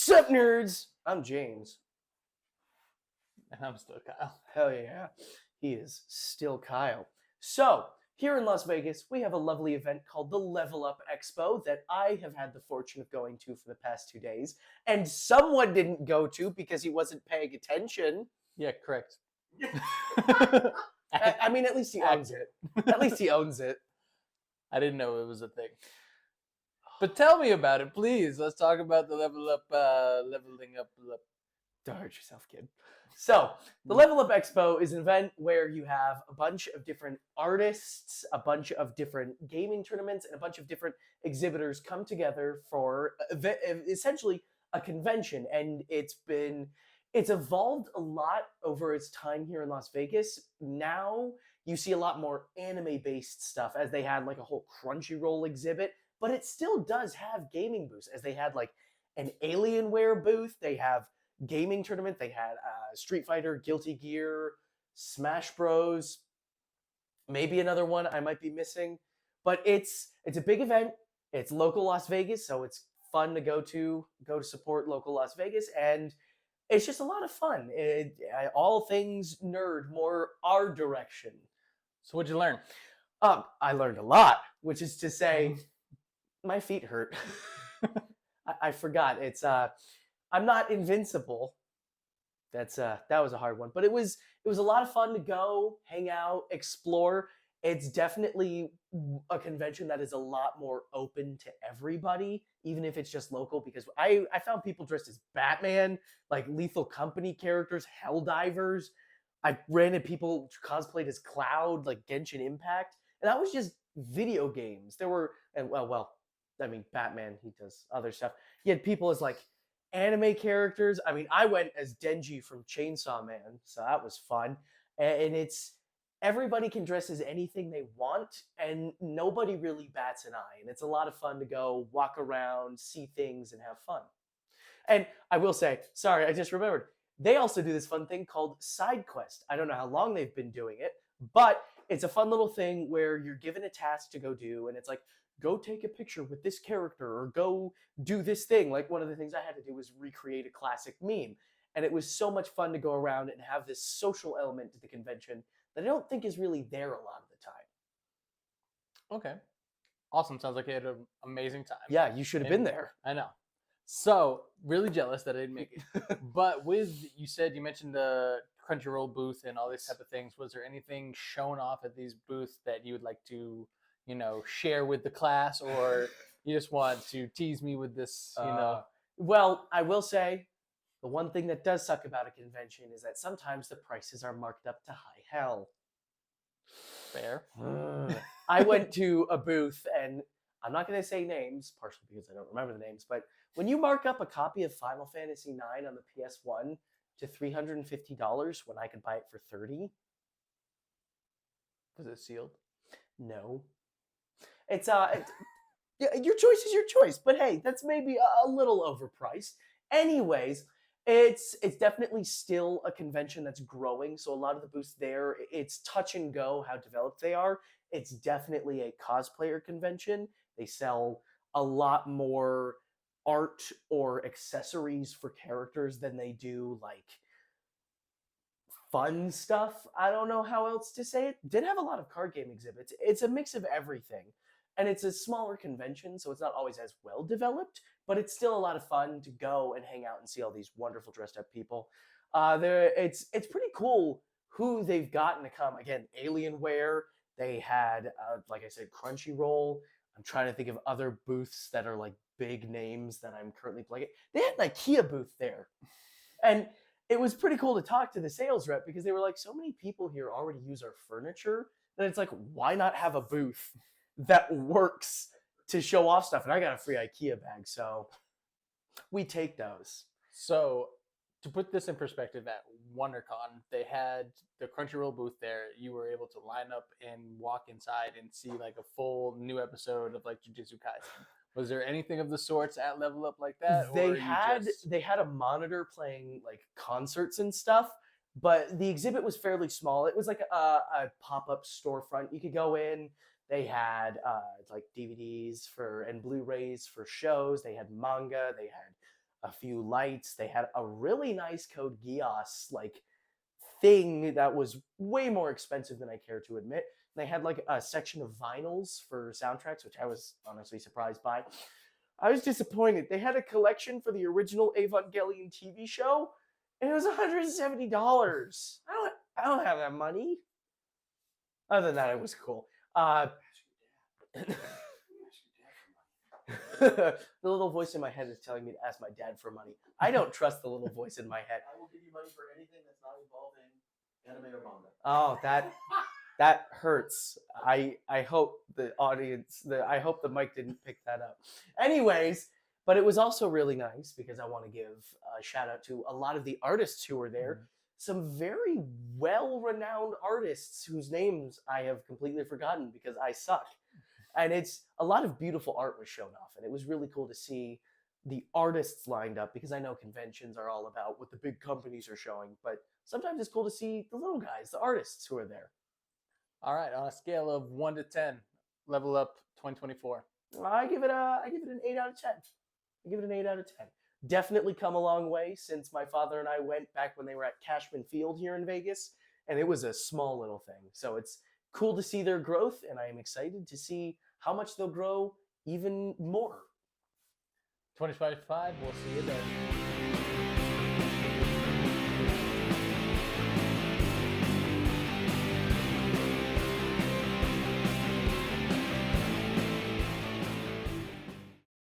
Sup, nerds? I'm James. And I'm still Kyle. Hell yeah, he is still Kyle. So, here in Las Vegas, we have a lovely event called the Level Up Expo that I have had the fortune of going to for the past 2 days, and someone didn't go to because he wasn't paying attention. Yeah, correct. I mean, at least he owns it. At least he owns it. I didn't know it was a thing. But tell me about it, please. Let's talk about the leveling up. Don't hurt yourself, kid. So, the Level Up Expo is an event where you have a bunch of different artists, a bunch of different gaming tournaments, and a bunch of different exhibitors come together for essentially a convention. And it's evolved a lot over its time here in Las Vegas. Now you see a lot more anime-based stuff, as they had like a whole Crunchyroll exhibit, but it still does have gaming booths, as they had like an Alienware booth. They have gaming tournament. They had Street Fighter, Guilty Gear, Smash Bros. Maybe another one I might be missing, but it's a big event. It's local Las Vegas, so it's fun to go to support local Las Vegas, and it's just a lot of fun. All things nerd, more our direction. So what'd you learn? I learned a lot, which is to say, my feet hurt. I forgot. It's I'm not invincible. That was a hard one, but it was a lot of fun to go, hang out, explore. It's definitely a convention that is a lot more open to everybody, even if it's just local, because I found people dressed as Batman, like Lethal Company characters, Helldivers. I ran into people cosplayed as Cloud, like Genshin Impact, and that was just video games. There were, and I mean, Batman, he does other stuff. He had people as like anime characters. I mean, I went as Denji from Chainsaw Man, so that was fun. And it's everybody can dress as anything they want, and nobody really bats an eye. And it's a lot of fun to go walk around, see things, and have fun. And I will say, sorry, I just remembered, they also do this fun thing called Side Quest. I don't know how long they've been doing it, but it's a fun little thing where you're given a task to go do, and it's like, go take a picture with this character, or go do this thing. Like, one of the things I had to do was recreate a classic meme. And it was so much fun to go around and have this social element to the convention that I don't think is really there a lot of the time. Okay. Awesome. Sounds like you had an amazing time. Yeah, you should have been there. I know. So, really jealous that I didn't make it. But you mentioned the Crunchyroll booth and all these type of things. Was there anything shown off at these booths that you would like to, share with the class, or you just want to tease me with this, Well, I will say, the one thing that does suck about a convention is that sometimes the prices are marked up to high hell. Fair. I went to a booth, and I'm not going to say names, partially because I don't remember the names, but when you mark up a copy of Final Fantasy IX on the PS1 to $350 when I could buy it for $30. Was it sealed? No. It's your choice is your choice, but hey, that's maybe a little overpriced. Anyways, it's definitely still a convention that's growing. So a lot of the booths there, it's touch and go how developed they are. It's definitely a cosplayer convention. They sell a lot more art or accessories for characters than they do like fun stuff. I don't know how else to say it. Did have a lot of card game exhibits. It's a mix of everything. And it's a smaller convention, so it's not always as well developed, but it's still a lot of fun to go and hang out and see all these wonderful dressed up people. It's pretty cool who they've gotten to come. Again, Alienware. They had, like I said, Crunchyroll. I'm trying to think of other booths that are like big names that I'm currently playing. They had an IKEA booth there, and it was pretty cool to talk to the sales rep, because they were like, so many people here already use our furniture that it's like, why not have a booth that works to show off stuff? And I got a free IKEA bag, so we take those. So to put this in perspective, at WonderCon, they had the Crunchyroll booth there. You were able to line up and walk inside and see like a full new episode of like Jujutsu Kaisen. Was there anything of the sorts at Level Up like that? They had a monitor playing like concerts and stuff, but the exhibit was fairly small. It was like a pop-up storefront. You could go in. They had like DVDs and Blu-rays for shows. They had manga. They had a few lights. They had a really nice Code Geass like thing that was way more expensive than I care to admit. They had like a section of vinyls for soundtracks, which I was honestly surprised by. I was disappointed. They had a collection for the original Evangelion TV show, and it was $170. I don't have that money. Other than that, it was cool. The little voice in my head is telling me to ask my dad for money. I don't trust the little voice in my head. I will give you money for anything that's not involved in anime or manga. Oh, that hurts. I hope the audience, I hope the mic didn't pick that up. Anyways, but it was also really nice because I want to give a shout out to a lot of the artists who were there. Some very well-renowned artists whose names I have completely forgotten because I suck. And it's a lot of beautiful art was shown off, and it was really cool to see the artists lined up because I know conventions are all about what the big companies are showing, but sometimes it's cool to see the little guys, the artists who are there. All right, on a scale of 1 to 10, level up 2024. I give it an 8 out of 10. I give it an 8 out of 10. Definitely come a long way since my father and I went back when they were at Cashman Field here in Vegas, and it was a small little thing. So it's cool to see their growth, and I am excited to see how much they'll grow even more. 2025, we'll see you there.